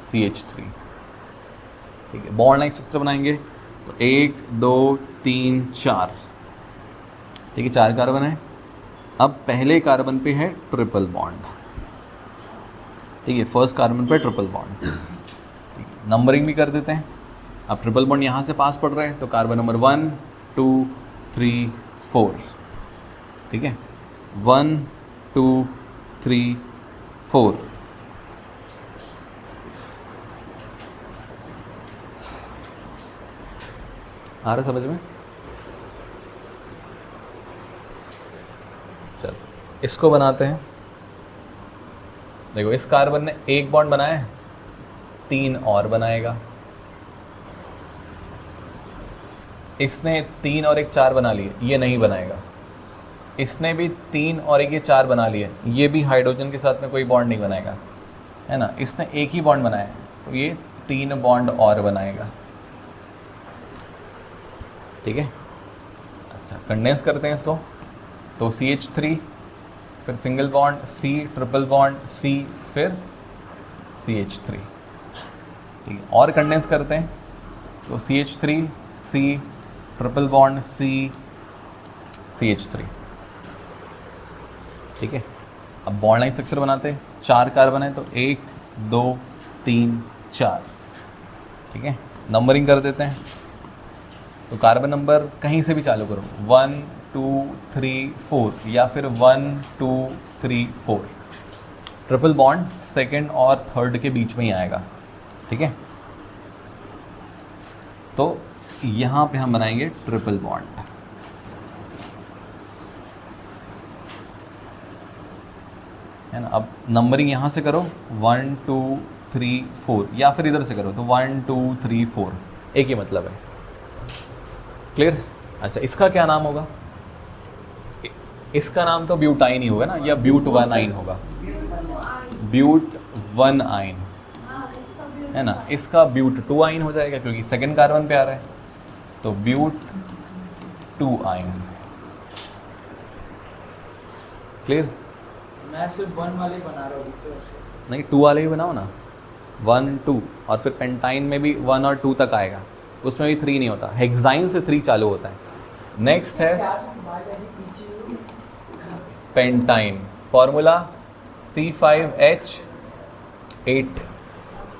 CH3। ठीक है, बॉन्ड लाइन स्ट्रक्चर बनाएंगे तो 1 2 3 4। ठीक है, 4 कार्बन है। अब पहले कार्बन पे है ट्रिपल बॉन्ड। ठीक है, फर्स्ट कार्बन पे ट्रिपल बॉन्ड। नंबरिंग भी कर देते हैं। अब ट्रिपल बॉन्ड यहाँ से पास पड़ रहे हैं तो कार्बन नंबर 1 2 3 4। ठीक है, 1 2 3 4। आ रहा समझ में? चलो इसको बनाते हैं। देखो इस कार्बन ने 1 बॉन्ड बनाया है, 3 और बनाएगा। इसने 3 और एक 4 बना लिए, ये नहीं बनाएगा। इसने भी 3 और एक ये 4 बना लिए, ये भी हाइड्रोजन के साथ में कोई बॉन्ड नहीं बनाएगा, है ना। इसने 1 ही बॉन्ड बनाया तो ये 3 बॉन्ड और बनाएगा। ठीक है, अच्छा कंडेंस करते हैं इसको तो CH3, फिर single bond C triple bond C, फिर CH3। ठीक है, और कंडेंस करते हैं तो CH3 C triple bond C CH3। ठीक है, अब बॉन्ड लाइन स्ट्रक्चर बनाते हैं। 4 कार्बन है तो 1 2 3 4। ठीक है, नंबरिंग कर देते हैं तो कार्बन नंबर कहीं से भी चालू करो, 1 2 3 4 या फिर 1 2 3 4। ट्रिपल बॉन्ड सेकंड और थर्ड के बीच में ही आएगा। ठीक है, तो यहाँ पे हम बनाएंगे ट्रिपल बॉन्ड। है ना। अब नंबरिंग यहाँ से करो 1 2 3 4 या फिर इधर से करो तो 1 2 3 4, एक ही मतलब है। क्लियर। अच्छा इसका क्या नाम होगा, इसका नाम तो ब्यूटाइन ही होगा ना, या ब्यूट 1 आइन होगा, ब्यूट 1 आइन, है ना। इसका ब्यूट 2 आइन हो जाएगा क्योंकि सेकंड कार्बन पे आ रहा है, तो ब्यूट 2 आइन। क्लियर। मैं सिर्फ 1 वाले बना रहा हूँ तो नहीं 2 वाले ही बनाओ ना, 1 2 और फिर पेंटाइन में भी 1 और 2 तक आएगा, उसमें भी 3 नहीं होता, हेक्साइन से 3 चालू होता है। नेक्स्ट है पेंटाइन, फॉर्मूला C5H8,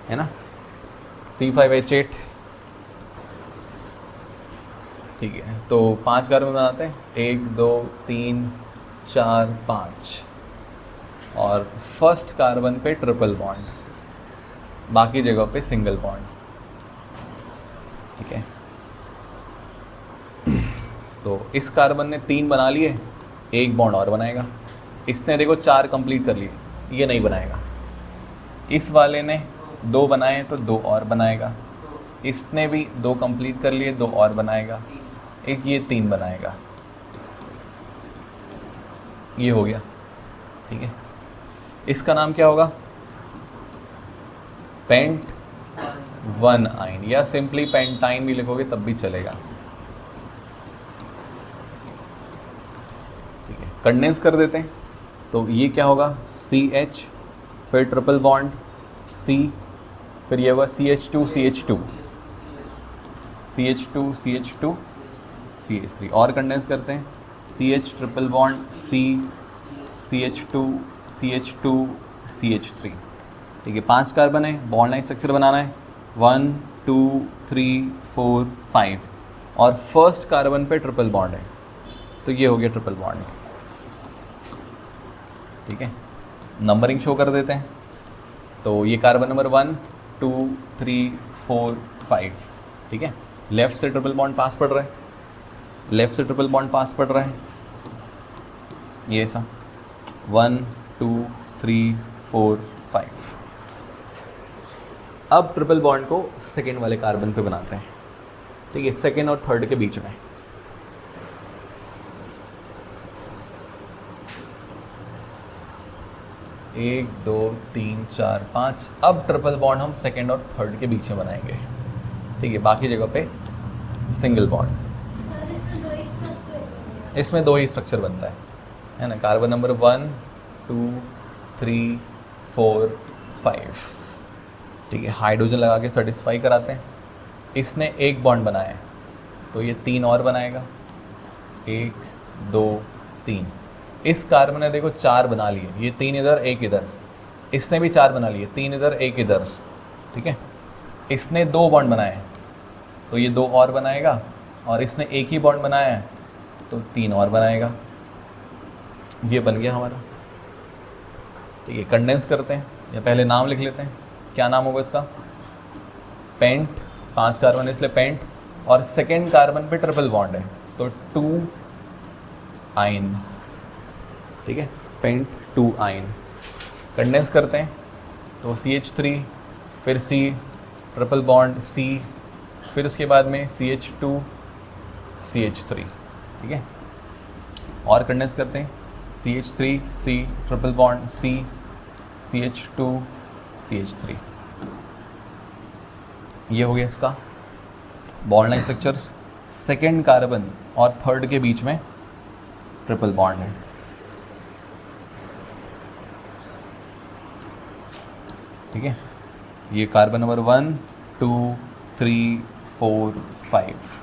है ना, C5H8। ठीक है, तो 5 कार्बन बनाते हैं, 1 2 3 4 5 और फर्स्ट कार्बन पे ट्रिपल बॉन्ड, बाकी जगह पे सिंगल बॉन्ड। ठीक है, तो इस कार्बन ने 3 बना लिए, 1 बॉन्ड और बनाएगा। इसने देखो 4 कंप्लीट कर लिए, ये नहीं बनाएगा। इस वाले ने 2 बनाए तो 2 और बनाएगा। इसने भी 2 कंप्लीट कर लिए, 2 और बनाएगा, एक ये 3 बनाएगा, ये हो गया। ठीक है, इसका नाम क्या होगा? पेंट 1 आइन, या सिंपली पेंटाइन भी लिखोगे तब भी चलेगा। ठीक है, कंडेंस कर देते हैं। तो ये क्या होगा? CH, फिर ट्रिपल बॉन्ड C, फिर ये हुआ CH2 CH2 CH2 CH2 CH3, और कंडेंस करते हैं CH triple bond C, CH2 CH2 CH3। ठीक है, 5 कार्बन है, बॉन्ड लाइन स्ट्रक्चर बनाना है, 1 2 3 4 5, और फर्स्ट कार्बन पे ट्रिपल बॉन्ड है, तो ये हो गया ट्रिपल बॉन्ड। ठीक है, नंबरिंग शो कर देते हैं। तो ये कार्बन नंबर 1 2 3 4 5। ठीक है, लेफ्ट से ट्रिपल बॉन्ड पास पड़ रहा है, लेफ्ट से ट्रिपल बॉन्ड पास पड़ रहा है, ये ऐसा 1 2 3 4 5। अब ट्रिपल बॉन्ड को सेकेंड वाले कार्बन पे बनाते हैं। ठीक है, सेकेंड और थर्ड के बीच में। एक 2 3 4 5। अब ट्रिपल बॉन्ड हम सेकेंड और थर्ड के बीच में बनाएंगे। ठीक है, बाकी जगह पे सिंगल बॉन्ड। इसमें 2 ही स्ट्रक्चर बनता है ना, कार्बन नंबर 1 2 3 4 5। ठीक है, हाइड्रोजन लगा के सेटिस्फाई कराते हैं। इसने एक बॉन्ड बनाया है, तो ये 3 और बनाएगा, 1 2 3। इस कार्बन ने देखो 4 बना लिए, ये 3 इधर 1 इधर, इसने भी 4 बना लिए, 3 इधर 1 इधर। ठीक है, इसने 2 बॉन्ड बनाए, तो ये 2 और बनाएगा, और इसने एक ही बॉन्ड बनाया है तो 3 और बनाएगा। ये बन गया हमारा। ठीक है, कंडेंस करते हैं, या पहले नाम लिख लेते हैं। क्या नाम होगा इसका? पेंट। 5 कार्बन इसलिए पेंट, और सेकेंड कार्बन पे ट्रिपल बॉन्ड है तो 2 आइन। ठीक है, पेंट 2 आइन। कंडेंस करते हैं तो CH3, फिर C, ट्रिपल बॉन्ड C, फिर उसके बाद में CH2 CH3। ठीक है, और कंडेंस करते हैं CH3 C, triple bond C, CH2 CH3। ये हो गया इसका bond line structure. Second carbon और थर्ड के बीच में ट्रिपल बॉन्ड है। ठीक है, ये कार्बन नंबर 1 2 3 4 5।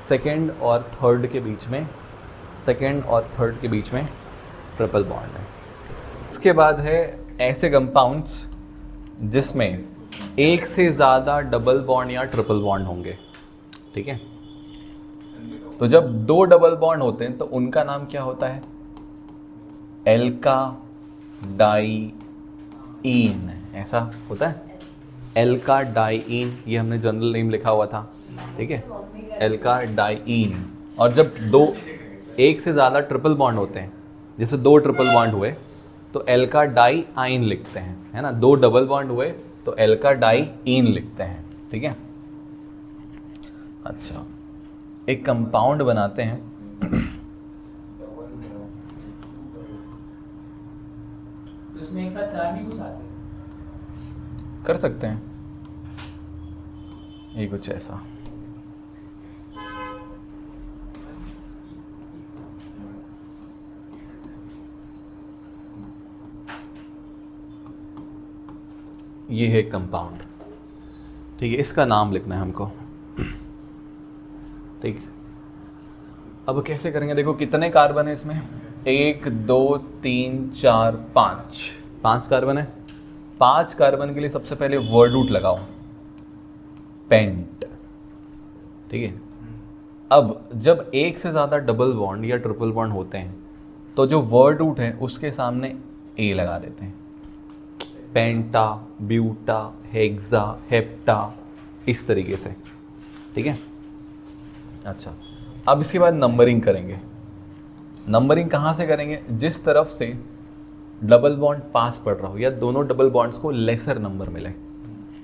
सेकेंड और थर्ड के बीच में, सेकेंड और थर्ड के बीच में ट्रिपल बॉन्ड है। इसके बाद है ऐसे कंपाउंड्स जिसमें एक से ज़्यादा डबल बॉन्ड या ट्रिपल बॉन्ड होंगे। ठीक है, तो जब 2 डबल बॉन्ड होते हैं तो उनका नाम क्या होता है? एल्का डाई ईन, ऐसा होता है। एल्का डाईन, ये हमने जनरल नेम लिखा हुआ था। ठीक है, एल्का डाईन। और जब 1 से ज़्यादा ट्रिपल बॉन्ड होते हैं, जैसे 2 ट्रिपल बॉन्ड हुए तो एल्का डाई आइन लिखते हैं, है ना। 2 डबल बॉन्ड हुए तो एल्का डाई इन लिखते हैं। ठीक है, अच्छा, एक कंपाउंड बनाते हैं। तो इसमें एक साथ 4 भी घुसा दे। कर सकते हैं, ये कुछ ऐसा। ये है कंपाउंड। ठीक है, इसका नाम लिखना है हमको। ठीक, अब कैसे करेंगे? देखो कितने कार्बन है इसमें, 1 2 3 4 5 कार्बन है। 5 कार्बन के लिए सबसे पहले वर्ड रूट लगाओ, पेंट। ठीक है, अब जब 1 से ज़्यादा डबल बॉन्ड या ट्रिपल बॉन्ड होते हैं तो जो वर्ड रूट है उसके सामने ए लगा देते हैं। पेंटा, ब्यूटा, हेक्सा, हेप्टा, इस तरीके से। ठीक है, अच्छा, अब इसके बाद नंबरिंग करेंगे। नंबरिंग कहाँ से करेंगे? जिस तरफ से डबल बॉन्ड पास पड़ रहा हो या दोनों डबल बॉन्ड्स को लेसर नंबर मिले।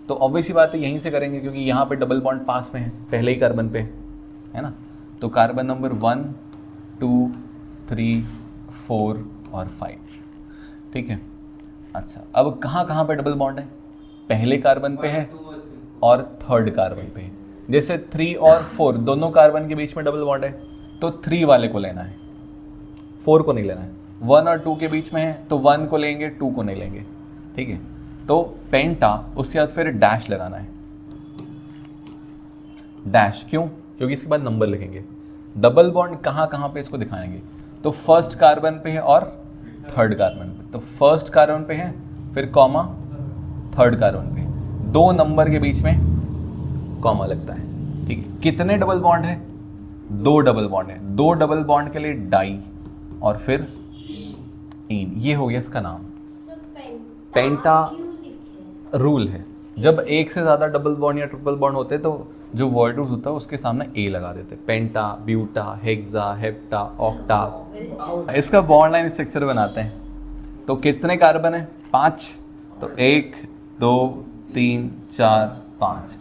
तो ऑब्वियसली बात है यहीं से करेंगे क्योंकि यहाँ पे डबल बॉन्ड पास में है, पहले ही कार्बन पे है ना। तो कार्बन नंबर 1 2 3 4 और 5, ठीक है। अच्छा, अब कहाँ कहाँ पे डबल बॉन्ड है? पहले कार्बन पे है और थर्ड कार्बन पे है। जैसे 3 और 4 दोनों कार्बन के बीच में डबल बॉन्ड है तो 3 वाले को लेना है, 4 को नहीं लेना है। 1 और 2 के बीच में है तो 1 को लेंगे, 2 को नहीं लेंगे, ठीक है। तो पेंटा, उसके बाद फिर डैश लगाना है। डैश क्यों? क्योंकि इसके बाद नंबर लिखेंगे। डबल बॉन्ड कहाँ कहाँ पे इसको दिखाएंगे? तो फर्स्ट कार्बन पे है और थर्ड कार्बन पे। तो फर्स्ट कार्बन पे है, फिर कॉमा थर्ड कार्बन पे, 2 नंबर के बीच में कॉमा लगता है, ठीक है। कितने डबल बॉन्ड है? 2 डबल बॉन्ड है। 2 डबल बॉन्ड के लिए डाई और फिर इन, ये हो गया इसका नाम। पेंटा रूल है, जब एक से ज़्यादा डबल बॉन्ड या ट्रिपल बॉन्ड होते हैं तो जो वर्ड रूल होता है उसके सामने ए लगा देते हैं। पेंटा, ब्यूटा, हेक्सा, हेप्टा, ऑक्टा, इसका बॉन्ड लाइन स्ट्रक्चर बनाते हैं। तो कितने कार्बन है? 5। तो 1 2 3 4 5,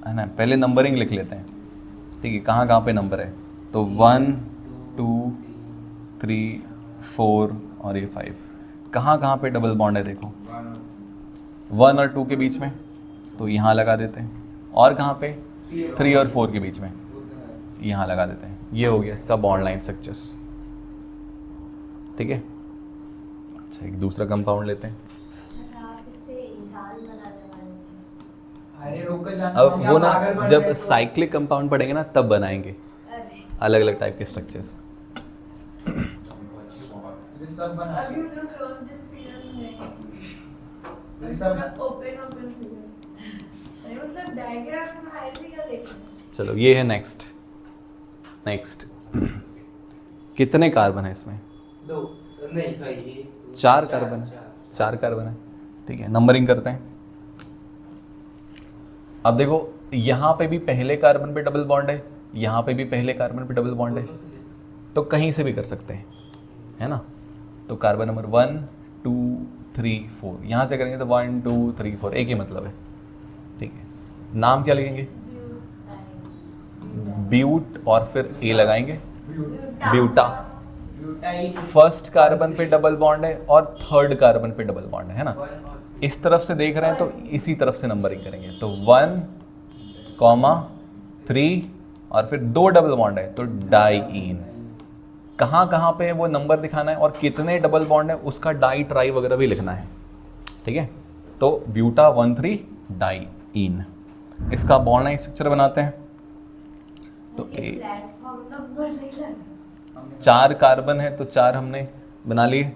है ना। पहले नंबरिंग लिख लेते हैं, ठीक है, कहाँ कहाँ पे नंबर है। तो 1 2 3 4 और ये 5। कहाँ कहाँ पे डबल बॉन्ड है? देखो 1 और 2 के बीच में, तो यहाँ लगा देते हैं। और कहाँ पे? 3 और 4 के बीच में, यहाँ लगा देते हैं। ये हो गया इसका बॉन्ड लाइन स्ट्रक्चर, ठीक है। अच्छा, एक दूसरा कंपाउंड लेते हैं। अरे रुक जाना, अब वो ना आगे बढ़ जब रहे तो। साइक्लिक कंपाउंड पढ़ेंगे ना तब बनाएंगे अलग अलग टाइप के स्ट्रक्चर्स। ये सब बना अभी हम लोग क्लोज्ड फिल्म है, ये सब ओपन फिल्म। अरे मतलब डायग्राम में ऐसे क्या देखना है? चलो ये है नेक्स्ट। कितने कार्बन है इसमें? 2 नहीं सॉरी 4 कार्बन है। 4 कार्बन है, ठीक है। नंबरिंग करते हैं। अब देखो यहाँ पे भी पहले कार्बन पे डबल बॉन्ड है, यहाँ पे भी पहले कार्बन पे डबल बॉन्ड है, तो कहीं से भी कर सकते हैं, है ना। तो कार्बन नंबर 1 2 3 4 यहाँ से करेंगे तो 1 2 3 4 एक ही मतलब है, ठीक है। नाम क्या लिखेंगे? ब्यूट और फिर ए लगाएंगे, ब्यूटा। ब्यूटाइल फर्स्ट कार्बन पे डबल बॉन्ड है और थर्ड कार्बन पे डबल बॉन्ड है ना। इस तरफ से देख रहे हैं तो इसी तरफ से नंबरिंग करेंगे। तो 1 3 और फिर 2 डबल बॉन्ड है तो डाईइन। कहाँ कहाँ पे वो नंबर दिखाना है और कितने डबल बॉन्ड है उसका डाई ट्राई वगैरह भी लिखना है, ठीक है। तो ब्यूटा 1 3 डाईइन, इसका बॉन्ड लाइन स्ट्रक्चर बनाते हैं। तो प्लेटफॉर्म नंबर नहीं लगा। 4 कार्बन है तो 4 हमने बना लिए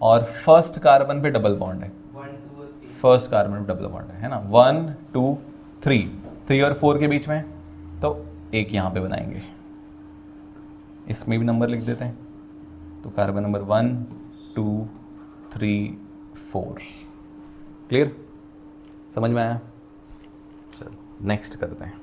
और फर्स्ट कार्बन पे डबल बॉन्ड है। 1 2 और 3 फर्स्ट कार्बन पे डबल बॉन्ड है ना। 1 2 3 और 4 के बीच में, तो एक यहाँ पे बनाएंगे। इसमें भी नंबर लिख देते हैं। तो कार्बन नंबर 1 2 3 4। क्लियर? समझ में आया? चलो नेक्स्ट करते हैं।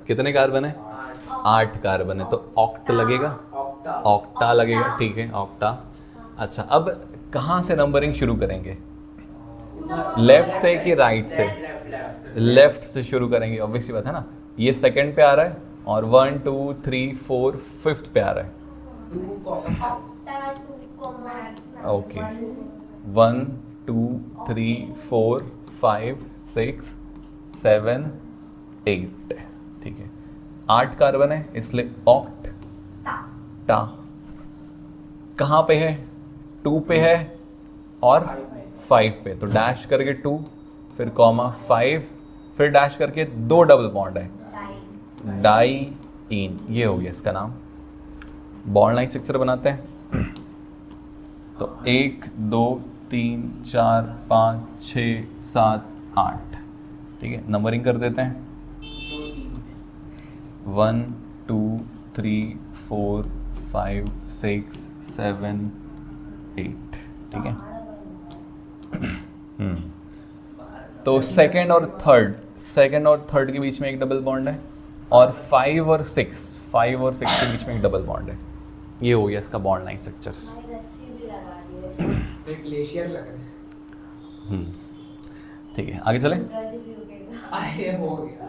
कितने कार्बन है? 8 कार्बन है तो ऑक्ट लगेगा, ऑक्टा ऑक्टा लगेगा, ठीक है, ऑक्टा। अच्छा, अब कहाँ से नंबरिंग शुरू करेंगे? लेफ्ट से कि राइट से? लेफ्ट से शुरू करेंगे, ऑब्वियसली बात है ना। ये सेकंड पे आ रहा है और 1 2 3 4 5th पे आ रहा है। 2 ऑक्टा 2 कॉमा ओके, 1 2 3 4 5 6 7 8, ठीक है। 8 कार्बन है इसलिए ऑक्ट टा। कहाँ पे है? 2 पे है और 5 पे, तो डैश करके 2 फिर कॉमा 5 फिर डैश करके 2 डबल बॉन्ड है, डाई इन। ये हो गया इसका नाम। बॉन्ड लाइन स्ट्रक्चर बनाते हैं। तो 1 2 3 4 5 6 7 8, ठीक है। नंबरिंग कर देते हैं। 1 2 3 4 5 6 7 8, ठीक है। तो सेकंड और थर्ड के बीच में एक डबल बॉन्ड है, और 5 और 6 के बीच में एक डबल बॉन्ड है। ये हो गया इसका बॉन्ड लाइन स्ट्रक्चर। भाई रस्सी भी लगा दी है। एक ग्लेशियर लग रहा है। ठीक है, आगे चलें। ब्रज भी उगेगा। आए हो गया,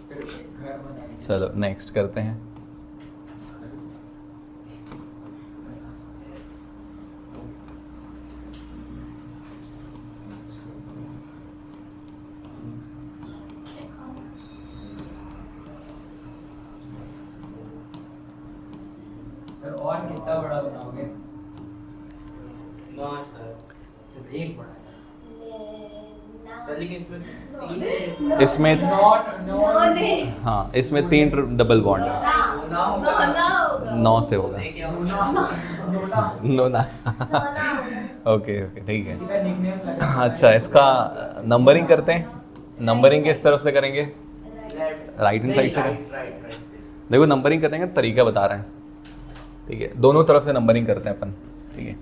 फिर घर बनाएंगे। चलो नेक्स्ट करते हैं। सर और कितना बड़ा बनाओगे? नौ सर। चलो एक बड़ा है। सर लेकिन इसमें इसमें नॉट हाँ, इसमें 3 डबल बॉन्ड है। 9 से होगा। नो ना। ओके ठीक है। किसी का निकनेम लगा। अच्छा, इसका नंबरिंग करते हैं। नंबरिंग किस तरफ से करेंगे? राइट हैंड साइड से करें। राइट। देखो नंबरिंग करने का तरीका बता रहे हैं, ठीक है। दोनों तरफ से नंबरिंग करते हैं अपन, ठीक है।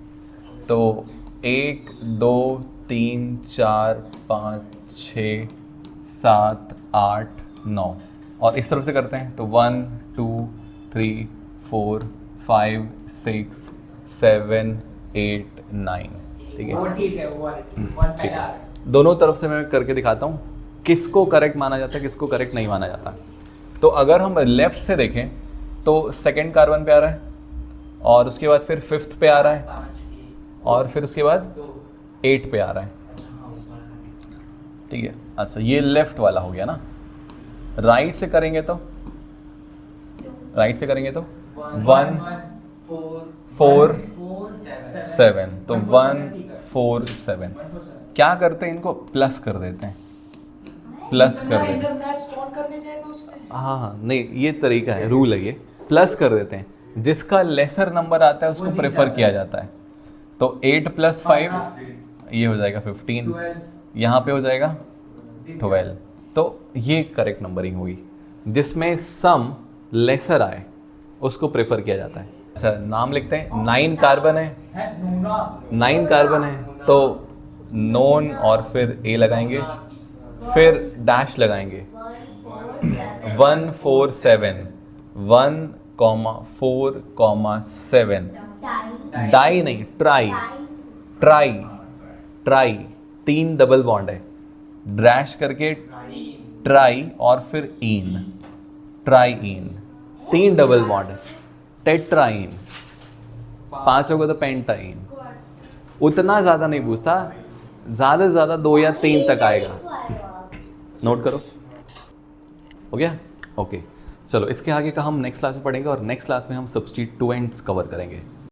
तो 1 2 3 4 5 6 7 8 9, और इस तरफ से करते हैं तो 1 2 3 4 5 6 7 8 9, ठीक वो है। ठीक है, वो ठीक पहला आ रहा है, है। दोनों तरफ से मैं करके दिखाता हूँ किसको करेक्ट माना जाता है, किसको करेक्ट नहीं माना जाता। तो अगर हम लेफ्ट से देखें तो सेकंड कार्बन पे आ रहा है, और उसके बाद फिर 5th पे आ रहा है, 5 और फिर उसके बाद 2 8 पे आ रहा है, ठीक है। अच्छा, ये लेफ्ट वाला हो गया ना। राइट से करेंगे तो 1 1 4 7, तो 1 4 7। क्या करते हैं, इनको प्लस कर देते हैं, प्लस कर देते हैं। हाँ, नहीं ये तरीका है, रूल है ये। प्लस कर देते हैं, जिसका लेसर नंबर आता है उसको प्रेफर किया जाता है। तो 8 + 5 ये हो जाएगा 15, यहाँ पे हो जाएगा 12। तो ये करेक्ट नंबरिंग हुई, जिसमें सम लेसर आए उसको प्रेफर किया जाता है। अच्छा, नाम लिखते हैं। 9 कार्बन है, 9 कार्बन है, तो नोन और फिर ए लगाएंगे, फिर डैश लगाएंगे। 1 4 7, 1 4 7। डाई नहीं, ट्राई 3 डबल बॉन्ड है, डैश करके ट्राई और फिर ट्राईन 3 डबल बॉन्ड है। टेट्राइन 5 होगा तो पेंटाइन। उतना ज़्यादा नहीं पूछता, ज़्यादा से ज़्यादा 2 या 3 तक आएगा। नोट करो, हो गया? ओके, चलो इसके आगे का हम नेक्स्ट क्लास में पढ़ेंगे, और नेक्स्ट क्लास में हम सब्स्टिट्यूएंट्स कवर करेंगे।